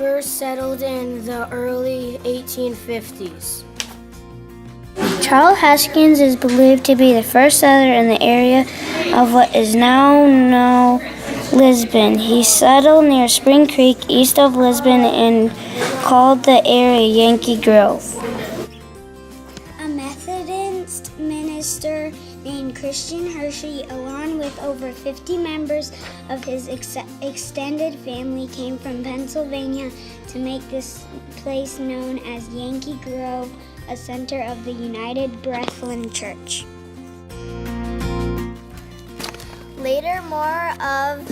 first settled in the early 1850s. Charles Haskins is believed to be the first settler in the area of what is now known Lisbon. He settled near Spring Creek, east of Lisbon, and called the area Yankee Grove. A Methodist minister named Christian Hershey, along with over 50 members of his extended family, came from Pennsylvania to make this place known as Yankee Grove, a center of the United Brethren Church. Later, more of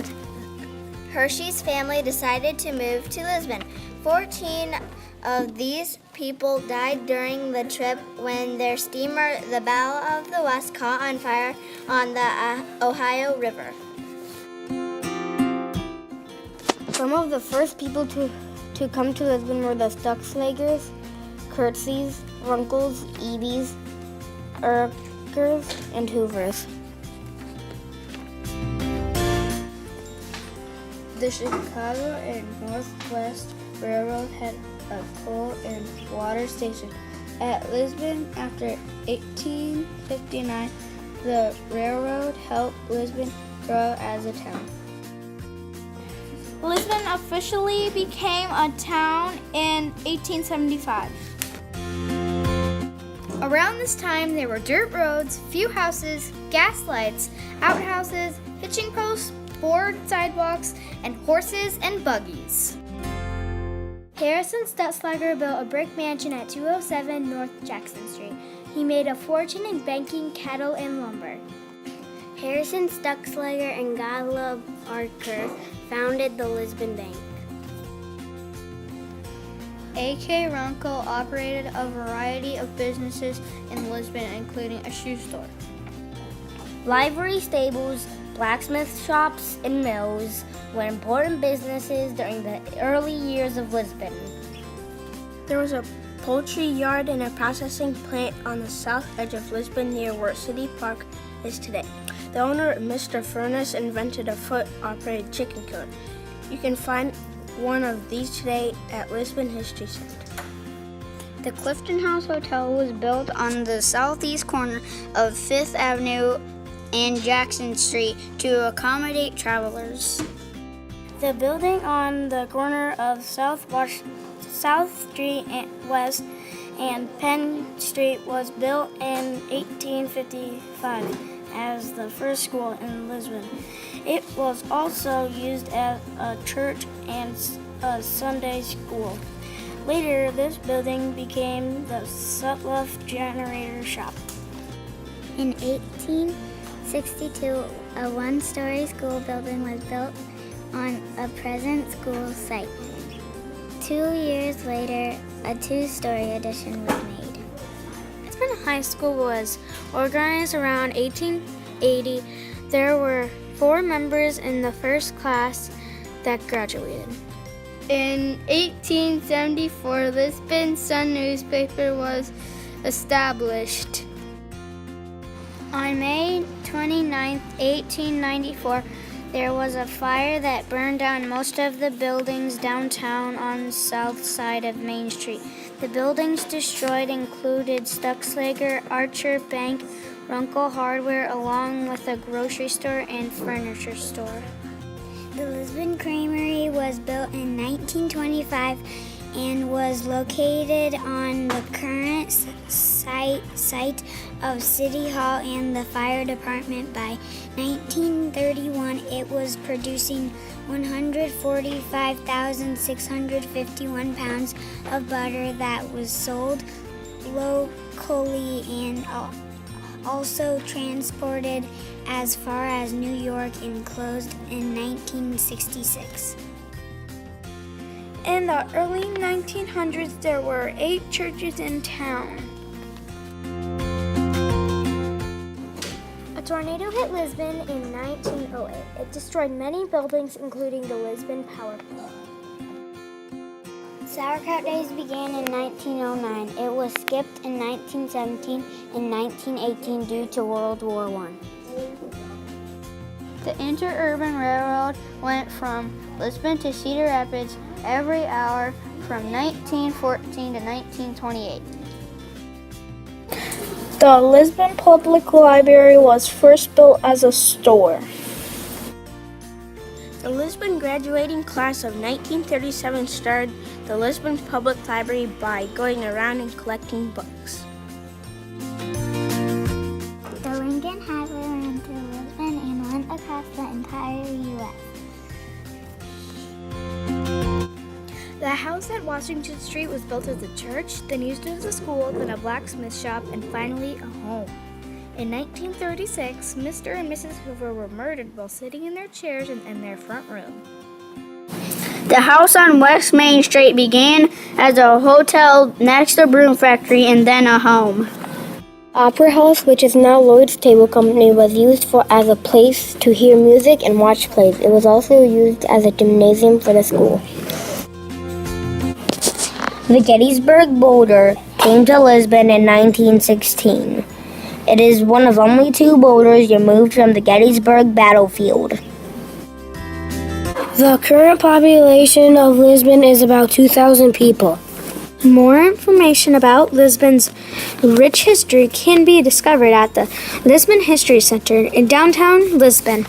Hershey's family decided to move to Lisbon. 14 of these people died during the trip when their steamer, the Belle of the West, caught on fire on the Ohio River. Some of the first people to come to Lisbon were the Stuckslagers, Kurtzeys, Runkles, Ebies, Erkers, and Hoovers. The Chicago and Northwest Railroad had a coal and water station at Lisbon. After 1859, the railroad helped Lisbon grow as a town. Lisbon officially became a town in 1875. Around this time, there were dirt roads, few houses, gas lights, outhouses, hitching posts, board sidewalks, and horses and buggies. Harrison Stutzlager built a brick mansion at 207 North Jackson Street. He made a fortune in banking, cattle, and lumber. Harrison Stutzlager and Gottlob Archer founded the Lisbon Bank. A.K. Runkle operated a variety of businesses in Lisbon, including a shoe store. Livery stables, blacksmith shops, and mills were important businesses during the early years of Lisbon. There was a poultry yard and a processing plant on the south edge of Lisbon near where City Park is today. The owner, Mr. Furness, invented a foot-operated chicken coop. You can find one of these today at Lisbon History Center. The Clifton House Hotel was built on the southeast corner of 5th Avenue and Jackson Street to accommodate travelers. The building on the corner of South Street West and Penn Street was built in 1855 as the first school in Lisbon. It was also used as a church and a Sunday school. Later, this building became the Sutliff Generator Shop. In 1862, a one-story school building was built on a present school site. 2 years later, a two-story addition was made. Lisbon High School was organized around 1880. There were 4 members in the first class that graduated. In 1874, Lisbon Sun newspaper was established. On May 29, 1894, there was a fire that burned down most of the buildings downtown on the south side of Main Street. The buildings destroyed included Stutzlager, Archer Bank, Runkle Hardware, along with a grocery store and furniture store. The Lisbon Creamery was built in 1925 and was located on the current site of City Hall and the fire department. By 1931, it was producing 145,651 pounds of butter that was sold locally and also transported as far as New York and closed in 1966. In the early 1900s, there were 8 churches in town. A tornado hit Lisbon in 1908. It destroyed many buildings, including the Lisbon Power Plant. Sauerkraut Days began in 1909. It was skipped in 1917 and 1918 due to World War I. The interurban railroad went from Lisbon to Cedar Rapids every hour from 1914 to 1928. The Lisbon Public Library was first built as a store. The Lisbon graduating class of 1937 started the Lisbon Public Library by going around and collecting books. The Lincoln Highway ran through Lisbon and went across the entire U.S. The house at Washington Street was built as a church, then used as a school, then a blacksmith shop, and finally a home. In 1936, Mr. and Mrs. Hoover were murdered while sitting in their chairs in their front room. The house on West Main Street began as a hotel, next a broom factory, and then a home. Opera House, which is now Lloyd's Table Company, was used as a place to hear music and watch plays. It was also used as a gymnasium for the school. The Gettysburg boulder came to Lisbon in 1916. It is one of only 2 boulders removed from the Gettysburg battlefield. The current population of Lisbon is about 2,000 people. More information about Lisbon's rich history can be discovered at the Lisbon History Center in downtown Lisbon.